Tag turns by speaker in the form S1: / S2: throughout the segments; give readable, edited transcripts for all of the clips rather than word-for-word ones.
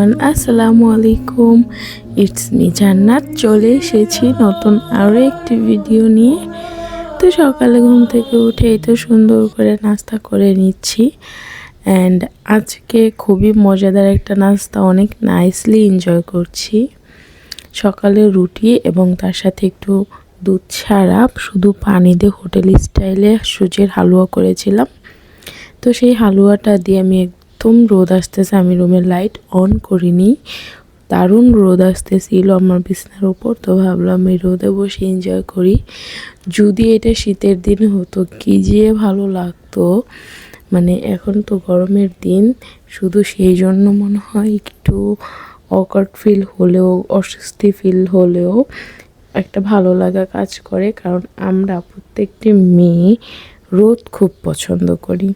S1: Everyone, আসসালামু আলাইকুম। It's me জান্নাত। চলে এসেছি নতুন আরও একটি ভিডিও নিয়ে। তো সকালে ঘুম থেকে উঠেই তো সুন্দর করে নাস্তা করে নিচ্ছি। অ্যান্ড আজকে খুবই মজাদার একটা নাস্তা, অনেক নাইসলি এনজয় করছি। সকালে রুটি এবং তার সাথে একটু দুধ ছাড়া শুধু পানি দিয়ে হোটেল স্টাইলে সুজির হালুয়া করেছিলাম। তো সেই হালুয়াটা দিয়ে আমি একদম রোদ আসতেছে, আমি রুমের লাইট অন করিনি, দারুণ রোদ আসতেছিল আমার বিছানার উপর। তো ভাবলাম এই রোদে বসে এনজয় করি। যদি এটা শীতের দিন হতো কি যে ভালো লাগতো। মানে এখন তো গরমের দিন, শুধু সেই জন্য মনে হয় একটু অকওয়ার্ড ফিল হলেও, অস্বস্তি ফিল হলেও একটা ভালো লাগা কাজ করে। কারণ আমরা প্রত্যেকটি মেয়ে রোদ খুব পছন্দ করি।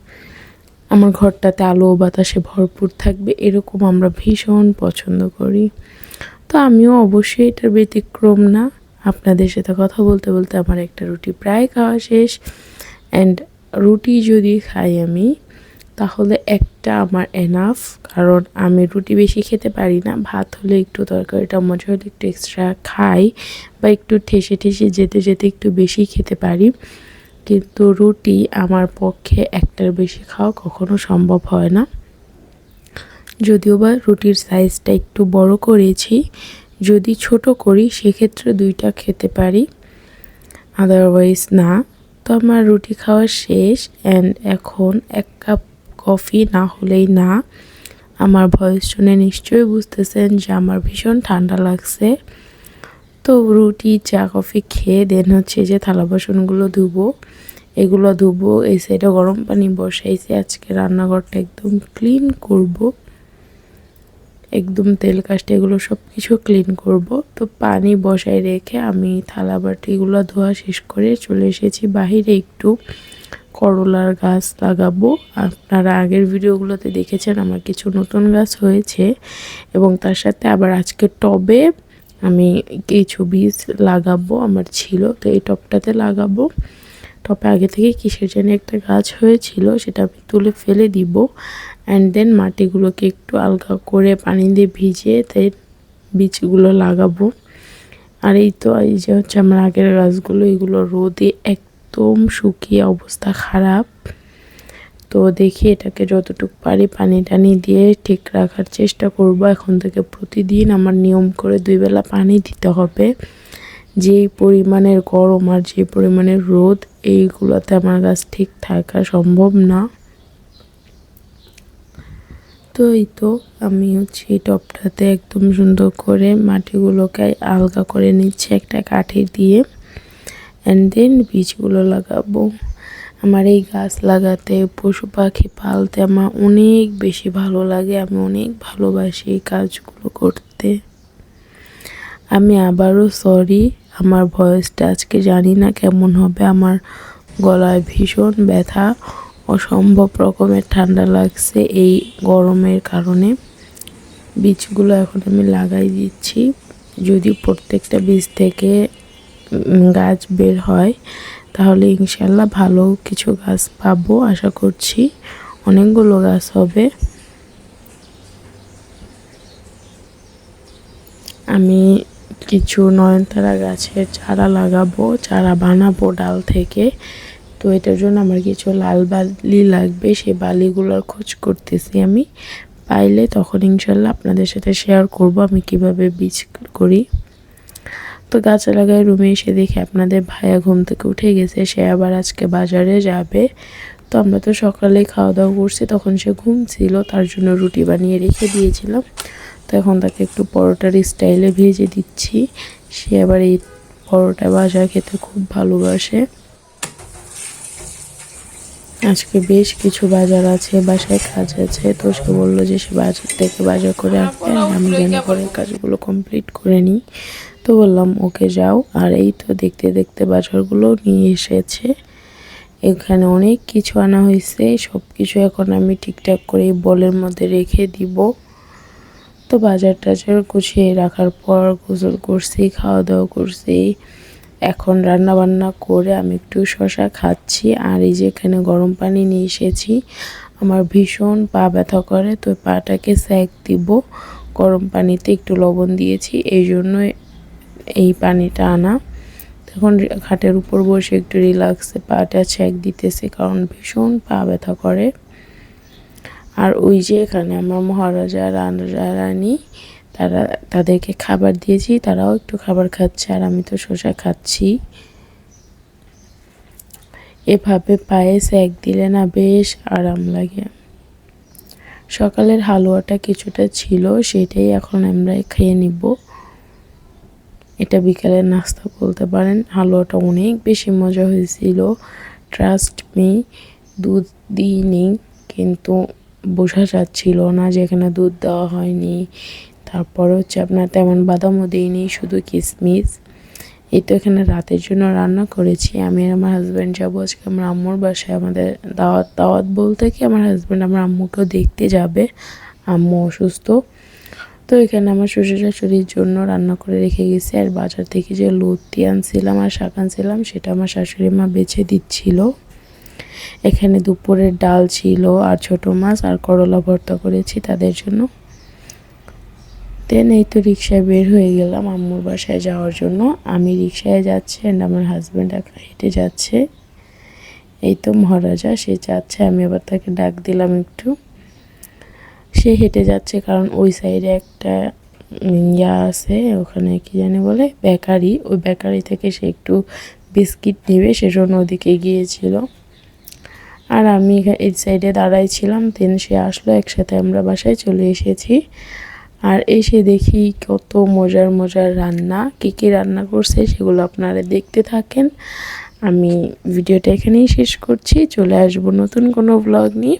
S1: আমার ঘরটাতে আলো বাতাসে ভরপুর থাকবে এরকম আমরা ভীষণ পছন্দ করি। তো আমিও অবশ্যই এটার ব্যতিক্রম না। আপনাদের সাথে কথা বলতে বলতে আমার একটা রুটি প্রায় খাওয়া শেষ। অ্যান্ড রুটি যদি খাই আমি, তাহলে একটা আমার এনাফ, কারণ আমি রুটি বেশি খেতে পারি না। ভাত হলে একটু, তরকারিটা মজা হলে একটু এক্সট্রা খাই, বা একটু ঠেসে ঠেসে যেতে যেতে একটু বেশি খেতে পারি। কিন্তু রুটি আমার পক্ষে একটার বেশি খাওয়া কখনো সম্ভব হয় না। যদিও বা রুটির সাইজটা একটু বড় করেছি, যদি ছোট করি সেক্ষেত্রে দুইটা খেতে পারি, আদারওয়াইজ না। তো আমার রুটি খাওয়া শেষ। অ্যান্ড এখন 1 কাপ কফি না হলেই না। আমার ভয়েস শুনে নিশ্চয়ই বুঝতেছেন যে আমার ভীষণ ঠান্ডা লাগছে। তো রুটি চা কফি খেয়ে দেন হচ্ছে যে থালা বাসনগুলো ধুবো, এগুলো ধুবো। এই সাইডে গরম পানি বসাইছি, আজকে রান্নাঘরটা একদম ক্লিন করব, একদম তেল কাস্টে এগুলো সব কিছু ক্লিন করব। তো পানি বসাই রেখে আমি থালা বাটিগুলো ধোয়া শেষ করে চলে এসেছি বাহিরে, একটু করলার গাছ লাগাবো। আপনারা আগের ভিডিওগুলোতে দেখেছেন আমার কিছু নতুন গাছ হয়েছে, এবং তার সাথে আবার আজকে টবে আমি কিছু বীজ লাগাবো, আমার ছিল। তো এই টবটাতে লাগাবো। টবে আগে থেকে কিসের জানি একটা গাছ হয়েছিল, সেটা আমি তুলে ফেলে দিব। অ্যান্ড দেন মাটিগুলোকে একটু আলগা করে পানি দিয়ে ভিজিয়ে তাই বীজগুলো লাগাবো। আর এই তো এই যে হচ্ছে আমার আগের গাছগুলো, এগুলো রোদে একদম শুকিয়ে অবস্থা খারাপ। তো দেখি এটাকে যতটুকু পারি পানি টানি দিয়ে ঠিক রাখার চেষ্টা করব। এখন থেকে প্রতিদিন আমার নিয়ম করে 2 বেলা পানি দিতে হবে। যেই পরিমাণের গরম আর যে পরিমাণের রোদ, এইগুলোতে আমার গাছ ঠিক থাকা সম্ভব না। তো এই তো আমি হচ্ছে এই টবটাতে একদম সুন্দর করে মাটিগুলোকে আলগা করে নিচ্ছি একটা কাঠি দিয়ে। অ্যান্ড দেন বীজগুলো লাগাবো। আমার এই গাছ লাগাতে, পশু পাখি পালতে আমার অনেক বেশি ভালো লাগে। আমি অনেক ভালোবাসি এই কাজগুলো করতে। আমি আবারও সরি, আমার ভয়েসটা আজকে জানি না কেমন হবে। আমার গলায় ভীষণ ব্যথা, অসম্ভব রকমের ঠান্ডা লাগছে এই গরমের কারণে। বীজগুলো এখন আমি লাগাই দিচ্ছি। যদি প্রত্যেকটা বীজ থেকে গাছ বের হয় তাহলে ইনশাল্লাহ ভালো কিছু গাছ পাবো, আশা করছি অনেকগুলো গাছ হবে। আমি কিছু নয়নতারা গাছের চারা লাগাবো, চারা বানাবো ডাল থেকে। তো এটার জন্য আমার কিছু লাল বালি লাগবে, সেই বালিগুলোর খোঁজ করতেছি আমি। পাইলে তখন ইনশাল্লাহ আপনাদের সাথে শেয়ার করব আমি কিভাবে বীজ করি। তো গাছ লাগায় রুমে এসে দেখি আপনাদের ভাইয়া ঘুম থেকে উঠে গেছে, সে আবার আজকে বাজারে যাবে। তো আমরা তো সকালে খাওয়া দাওয়া করছি, তখন সে ঘুম ছিল, তার জন্য রুটি বানিয়ে রেখে দিয়েছিলাম। তো এখন তাকে একটু পরোটার স্টাইলে ভেজে দিচ্ছি। সে আবার এই পরোটা ভাজা খেতে খুব ভালোবাসে। আজকে বেশ কিছু বাজার আছে, বাসায় কাজ আছে। তো সে বললো যে সে বাজার থেকে বাজার করে আসবে, আমি যেন ঘরের কাজগুলো কমপ্লিট করে নিই। তো বললাম ওকে যাও। আর এই তো দেখতে দেখতে বাজারগুলো নিয়ে এসেছে। এখানে অনেক কিছু আনা হয়েছে, সব কিছু এখন আমি ঠিকঠাক করে বলের মধ্যে রেখে দিব। তো বাজার টাজার গুছিয়ে রাখার পর গোসল করছি, খাওয়া দাওয়া করছি। এখন রান্না বান্না করে আমি একটু শশা খাচ্ছি। আর এই যে এখানে গরম পানি নিয়ে এসেছি। আমার ভীষণ পা ব্যথা করে, তো পাটাকে সেঁক দিব। গরম পানিতে একটু লবণ দিয়েছি, এই জন্য এই পানিটা আনা। তখন খাটের উপর বসে একটু রিল্যাক্সে পাটা ছ্যাঁক দিতেছে, কারণ ভীষণ পা ব্যথা করে। আর ওই যে এখানে আমার মহারাজা রানী তাদেরকে খাবার দিয়েছি, তারাও একটু খাবার খাচ্ছে, আর আমি তো শসা খাচ্ছি। এভাবে পায়ে সেঁক দিলে না বেশ আরাম লাগে। সকালের হালুয়াটা কিছুটা ছিল, সেটাই এখন আমরা খেয়ে নিব। এটা বিকালের নাস্তা বলতে পারেন। হালুয়াটা অনেক বেশি মজা হয়েছিল, ট্রাস্ট মি। দুধ দিইনি, কিন্তু বোঝা যাচ্ছিল না যে এখানে দুধ দেওয়া হয়নি। তারপর হচ্ছে আপনার তেমন বাদামও দিইনি, শুধু কিশমিশ। এই তো এখানে রাতের জন্য রান্না করেছি। আমি আর আমার হাজব্যান্ড যাবো আজকে আমার আম্মুর বাসায়। আমাদের দাওয়াত বলতে কি, আমার হাজব্যান্ড আমার আম্মুকেও দেখতে যাবে, আম্মু অসুস্থ। তো এখানে আমার শ্বশুর শাশুড়ির জন্য রান্না করে রেখে গেছি। আর বাজার থেকে যে লতি আনছিলাম আর শাক আনছিলাম, সেটা আমার শাশুড়ি মা বেছে দিচ্ছিল। এখানে দুপুরের ডাল ছিল, আর ছোট মাছ আর করলা ভর্তা করেছি তাদের জন্য। দেন এই তো রিক্সায় বের হয়ে গেলাম আম্মুর বাসায় যাওয়ার জন্য। আমি রিক্সায় যাচ্ছি অ্যান্ড আমার হাজব্যান্ড হেঁটে যাচ্ছে। এই তো মহারাজা, সে যাচ্ছে, আমি আবার তাকে ডাক দিলাম একটু। সে হেঁটে যাচ্ছে, কারণ ওই সাইডে একটা আছে, ওখানে কি জানি বলে বেকারি, ওই বেকারি থেকে সে একটু বিস্কিট নেবে, সেজন্য ওদিকে গিয়েছিল। আর আমি এই সাইডে দাঁড়াই ছিলাম। দেন সে আসলো, একসাথে আমরা বাসায় চলে এসেছি। আর এসে দেখি কত মজার মজার রান্না, কী রান্না করছে সেগুলো আপনারা দেখতে থাকেন। আমি ভিডিওটা এখানেই শেষ করছি, চলে আসবো নতুন কোনো ব্লগ নিয়ে।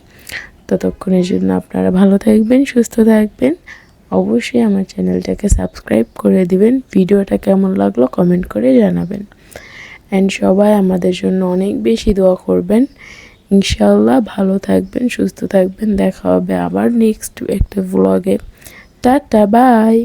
S1: ততক্ষণের জন্য আপনারা ভালো থাকবেন, সুস্থ থাকবেন। অবশ্যই আমার চ্যানেলটাকে সাবস্ক্রাইব করে দিবেন। ভিডিওটা কেমন লাগলো কমেন্ট করে জানাবেন। অ্যান্ড সবাই আমাদের জন্য অনেক বেশি দোয়া করবেন। ইনশাআল্লাহ ভালো থাকবেন, সুস্থ থাকবেন। দেখা হবে আবার নেক্সট একটা ব্লগে। Tata, by.